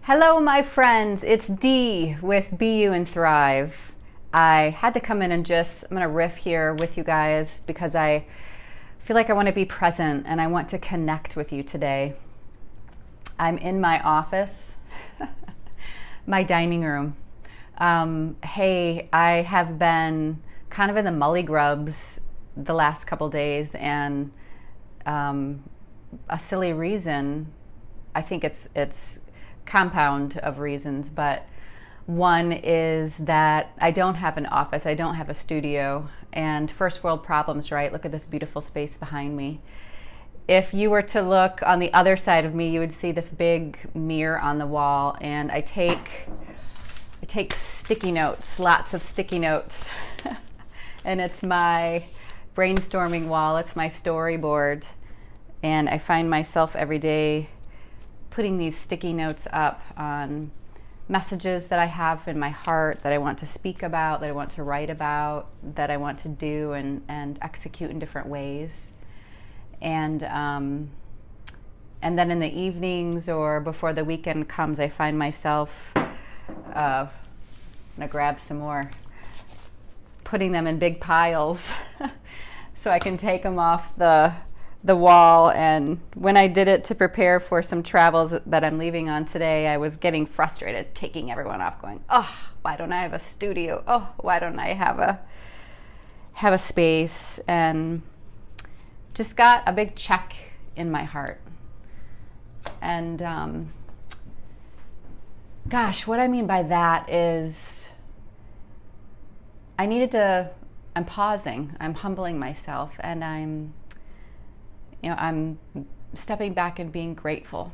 Hello, my friends. It's Dee with Be You and Thrive. I had to come in and I'm going to riff here with you guys because I feel like I want to be present and I want to connect with you today. I'm in my office, my dining room. Hey, I have been kind of in the mully grubs the last couple days, and a silly reason, I think it's compound of reasons, but one is that I don't have an office, I don't have a studio, and first world problems, right? Look at this beautiful space behind me. If you were to look on the other side of me, you would see this big mirror on the wall, and I take sticky notes, lots of sticky notes, and it's my brainstorming wall, it's my storyboard, and I find myself every day putting these sticky notes up on messages that I have in my heart that I want to speak about, that I want to write about, that I want to do and execute in different ways. And then in the evenings or before the weekend comes, I find myself, I'm gonna grab some more, putting them in big piles so I can take them off the wall. And when I did it to prepare for some travels that I'm leaving on today, I was getting frustrated, taking everyone off, going, oh, why don't I have a studio? Oh, why don't I have a space? And just got a big check in my heart. And gosh, what I mean by that is I'm pausing, I'm humbling myself, and I'm stepping back and being grateful.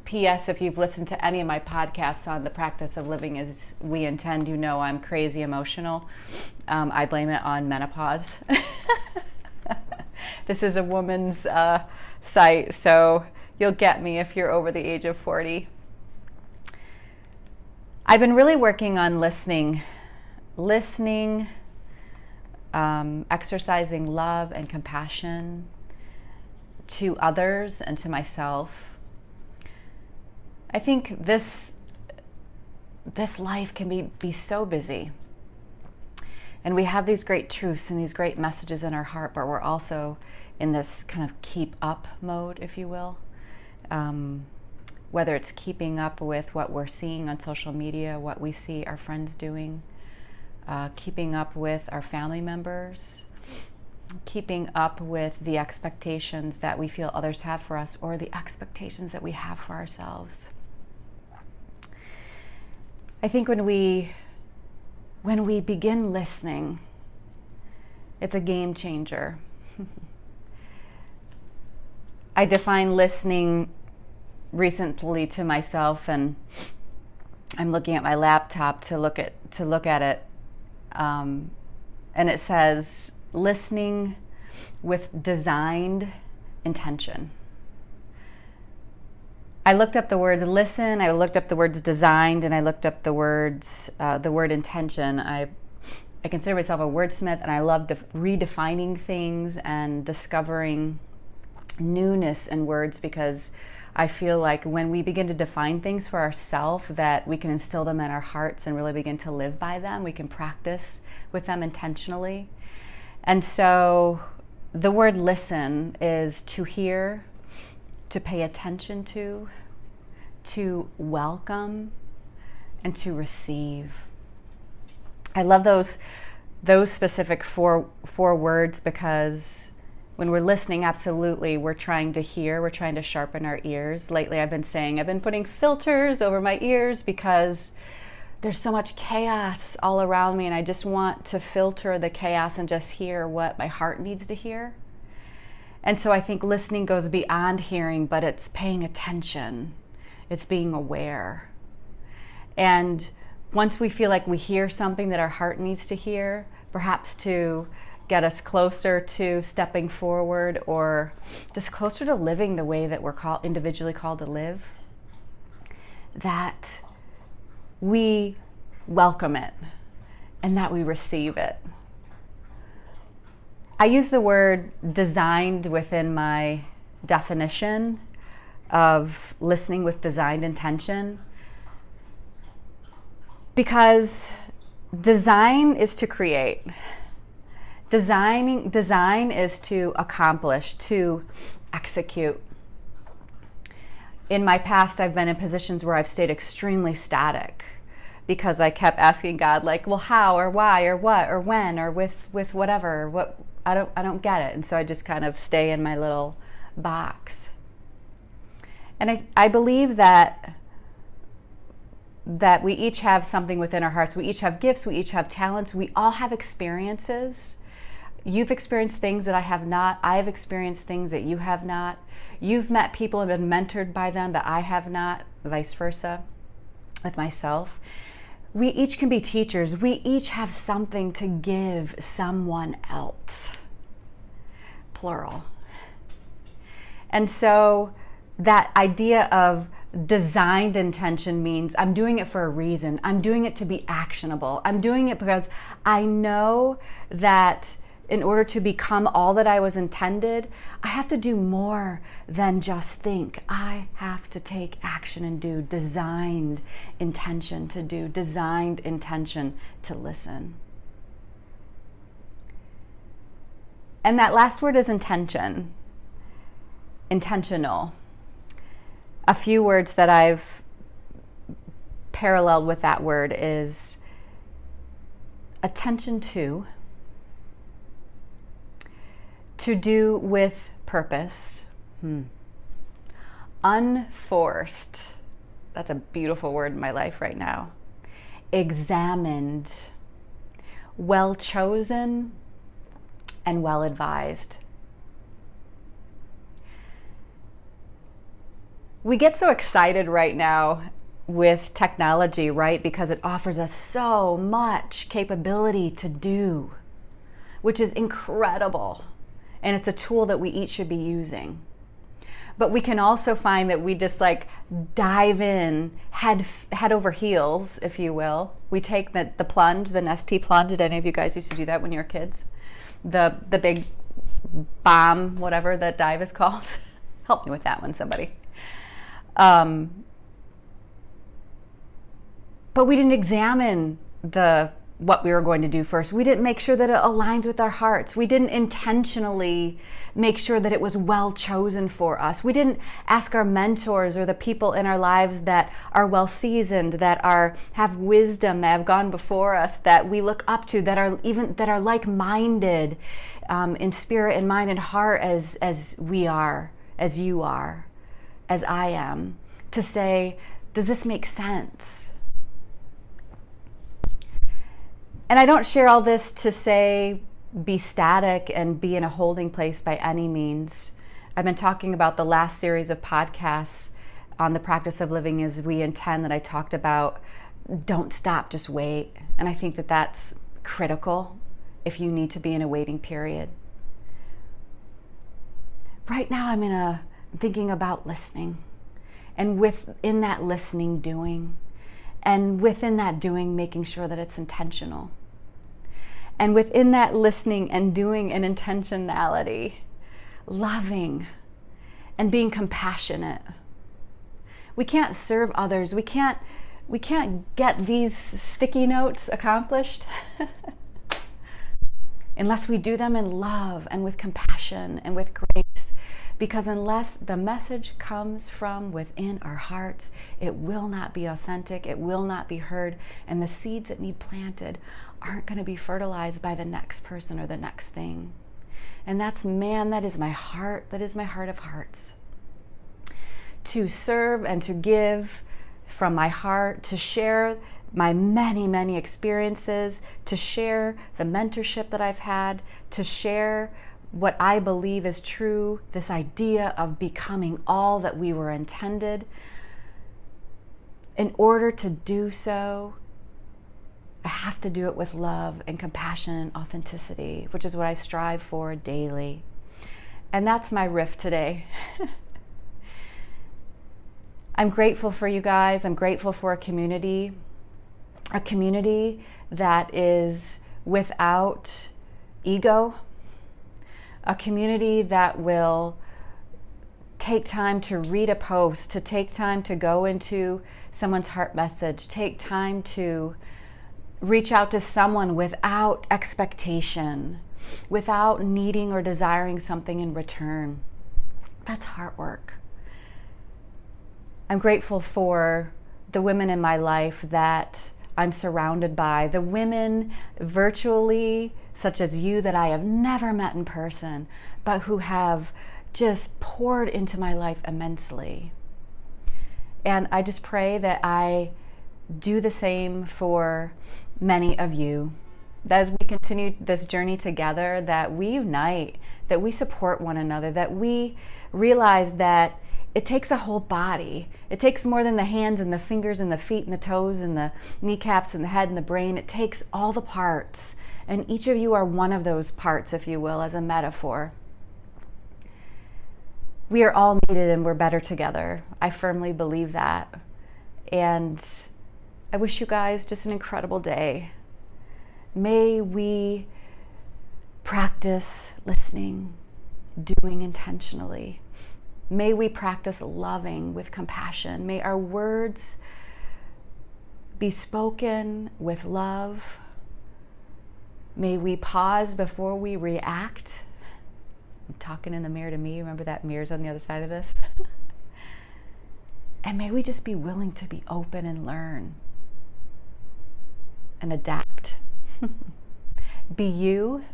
P.S. If you've listened to any of my podcasts on the practice of living as we intend, you know I'm crazy emotional. I blame it on menopause. This is a woman's site, so you'll get me if you're over the age of 40. I've been really working on listening, exercising love and compassion to others and to myself. I think this life can be so busy, and we have these great truths and these great messages in our heart, but we're also in this kind of keep up mode, if you will. Whether it's keeping up with what we're seeing on social media, what we see our friends doing, keeping up with our family members, keeping up with the expectations that we feel others have for us, or the expectations that we have for ourselves. I think when we begin listening, it's a game changer. I define listening recently to myself, and I'm looking at my laptop to look at it. And it says listening with designed intention. I looked up the words listen, I looked up the words designed, and I looked up the word intention. I consider myself a wordsmith, and I love redefining things and discovering newness in words, because I feel like when we begin to define things for ourselves, that we can instill them in our hearts and really begin to live by them. We can practice with them intentionally. And so the word listen is to hear, to pay attention to welcome, and to receive. I love those specific four words, because when we're listening, absolutely, we're trying to hear, we're trying to sharpen our ears. Lately, I've been putting filters over my ears because there's so much chaos all around me, and I just want to filter the chaos and just hear what my heart needs to hear. And so I think listening goes beyond hearing, but it's paying attention. It's being aware. And once we feel like we hear something that our heart needs to hear, perhaps to get us closer to stepping forward, or just closer to living the way that we're individually called to live, that we welcome it and that we receive it. I use the word designed within my definition of listening with designed intention, because design is to create. Design is to accomplish, to execute. In my past, I've been in positions where I've stayed extremely static because I kept asking God, like, well, how or why or what or when or with whatever. What I don't get it. And so I just kind of stay in my little box. And I believe that we each have something within our hearts. We each have gifts. We each have talents. We all have experiences. You've experienced things that I have not. I have experienced things that you have not. You've met people and been mentored by them that I have not, vice versa with myself. We each can be teachers. We each have something to give someone else, plural. And so that idea of designed intention means I'm doing it for a reason. I'm doing it to be actionable. I'm doing it because I know that in order to become all that I was intended, I have to do more than just think. I have to take action and do designed intention to do, designed intention to listen. And that last word is intention, intentional. A few words that I've paralleled with that word is attention to do with purpose, unforced, that's a beautiful word in my life right now, examined, well chosen, and well advised. We get so excited right now with technology, right? Because it offers us so much capability to do, which is incredible. And it's a tool that we each should be using. But we can also find that we just like dive in head over heels, if you will. We take the plunge, the Nestea plunge. Did any of you guys used to do that when you were kids? The big bomb, whatever that dive is called. Help me with that one, somebody. But we didn't examine what we were going to do first. We didn't make sure that it aligns with our hearts. We didn't intentionally make sure that it was well chosen for us. We didn't ask our mentors or the people in our lives that are well seasoned, that have wisdom, that have gone before us, that we look up to, that are like-minded in spirit and mind and heart as we are, as you are, as I am, to say, does this make sense? And I don't share all this to say be static and be in a holding place by any means. I've been talking about the last series of podcasts on the practice of living as we intend that I talked about. Don't stop, just wait. And I think that that's critical if you need to be in a waiting period. Right now I'm thinking about listening, and within that listening, doing, and within that doing, making sure that it's intentional. And within that listening and doing and intentionality, loving and being compassionate. We can't serve others. We can't get these sticky notes accomplished unless we do them in love and with compassion and with grace. Because unless the message comes from within our hearts, it will not be authentic, it will not be heard, and the seeds that need planted aren't going to be fertilized by the next person or the next thing. And that is my heart, that is my heart of hearts. To serve and to give from my heart, to share my many, many experiences, to share the mentorship that I've had, to share what I believe is true, this idea of becoming all that we were intended. In order to do so, I have to do it with love and compassion and authenticity, which is what I strive for daily. And that's my riff today. I'm grateful for you guys. I'm grateful for a community that is without ego, a community that will take time to read a post, to take time to go into someone's heart message, take time to reach out to someone without expectation, without needing or desiring something in return. That's heart work. I'm grateful for the women in my life that I'm surrounded by, the women virtually, such as you, that I have never met in person, but who have just poured into my life immensely. And I just pray that I do the same for many of you. That as we continue this journey together, that we unite, that we support one another, that we realize that it takes a whole body. It takes more than the hands and the fingers and the feet and the toes and the kneecaps and the head and the brain. It takes all the parts. And each of you are one of those parts, if you will, as a metaphor. We are all needed and we're better together. I firmly believe that. And I wish you guys just an incredible day. May we practice listening, doing intentionally. May we practice loving with compassion. May our words be spoken with love. May we pause before we react. I'm talking in the mirror to me. Remember that mirror's on the other side of this? And may we just be willing to be open and learn and adapt. Be you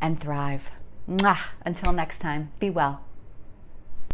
and thrive. Mwah. Until next time, be well.